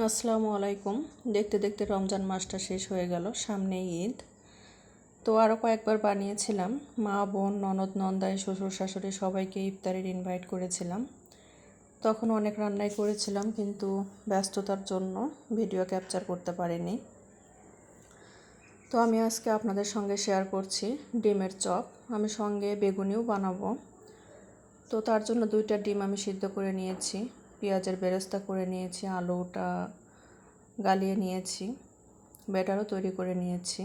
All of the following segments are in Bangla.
আসসালামু আলাইকুম। দেখতে দেখতে রমজান মাসটা শেষ হয়ে গেল, সামনেই ঈদ। তো আরও কয়েকবার বানিয়েছিলাম, মা বোন ননদ নন্দাই শ্বশুর শাশুড়ি সবাইকে ইফতারের ইনভাইট করেছিলাম। তখন অনেক রান্নাই করেছিলাম, কিন্তু ব্যস্ততার জন্য ভিডিও ক্যাপচার করতে পারিনি। তো আমি আজকে আপনাদের সঙ্গে শেয়ার করছি ডিমের চপ। আমি সঙ্গে বেগুনিও বানাবো। তো তার জন্য 2টা ডিম আমি সিদ্ধ করে নিয়েছি, পেঁয়াজের বেরেস্তা করে নিয়েছি, আলুটা গালিয়ে নিয়েছি, ব্যাটারও তৈরি করে নিয়েছি।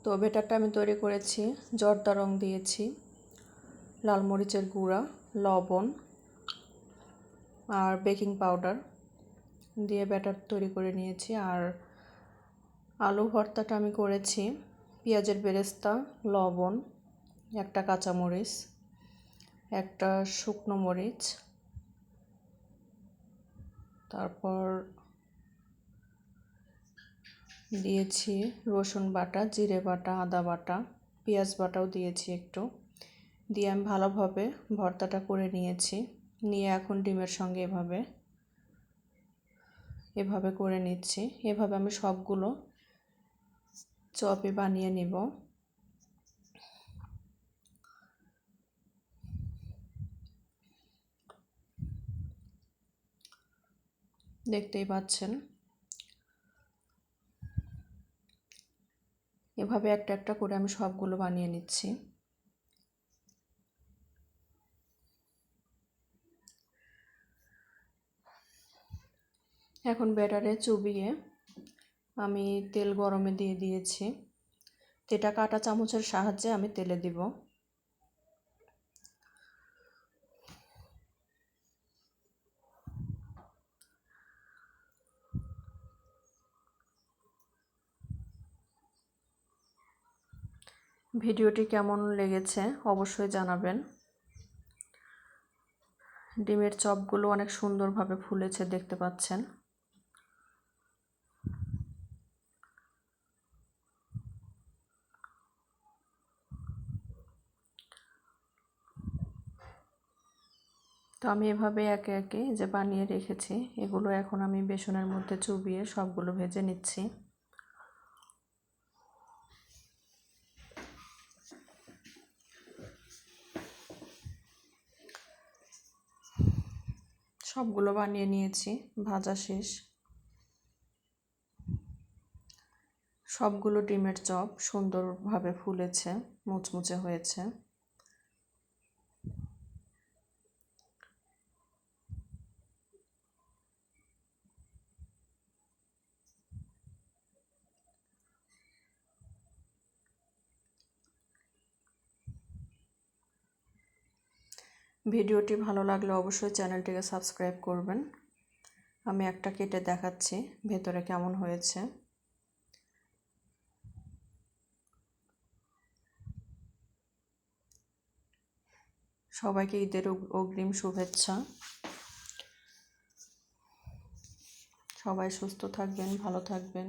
তো ব্যাটারটা আমি তৈরি করেছি, জর্দা রং দিয়েছি, লাল মরিচের গুঁড়া, লবণ আর বেকিং পাউডার দিয়ে ব্যাটার তৈরি করে নিয়েছি। আর আলু ভর্তাটা আমি করেছি পেঁয়াজের বেরেস্তা, লবণ, একটা কাঁচামরিচ, একটা শুকনো মরিচ, তারপর দিয়েছি রসুন বাটা, জিরে বাটা, আদা বাটা, পেঁয়াজ বাটাও দিয়েছি একটু, দিয়ে আমি ভালোভাবে ভর্তাটা করে নিয়েছি। নিয়ে এখন ডিমের সঙ্গে এভাবে করে নিচ্ছি। এভাবে আমি সবগুলো চপই বানিয়ে নিব। দেখতেই পাচ্ছেন, এভাবে একটা একটা করে আমি সবগুলো বানিয়ে নিচ্ছি। এখন ব্যাটারে চুবিয়ে আমি তেল গরমে দিয়ে দিয়েছি। এটা কাঁটা চামচের সাহায্যে আমি তেলে দিব। ভিডিওটি কেমন লেগেছে অবশ্যই জানাবেন। ডিমের চপগুলো অনেক সুন্দরভাবে ফুলেছে, দেখতে পাচ্ছেন। তো আমি এভাবে একে একে যে বানিয়ে রেখেছি, এগুলো এখন আমি বেসনের মধ্যে চুবিয়ে সবগুলো ভেজে নিচ্ছি। সবগুলো বানিয়ে নিয়েছি, ভাজা শেষ। সবগুলো ডিমের চপ সুন্দরভাবে ফুলেছে, মুচমুচে হয়েছে। ভিডিওটি ভালো লাগলে অবশ্যই চ্যানেলটিকে সাবস্ক্রাইব করবেন। আমি একটা কেটে দেখাচ্ছি ভেতরে কেমন হয়েছে। সবাইকে ঈদের অগ্রিম শুভেচ্ছা। সবাই সুস্থ থাকবেন, ভালো থাকবেন।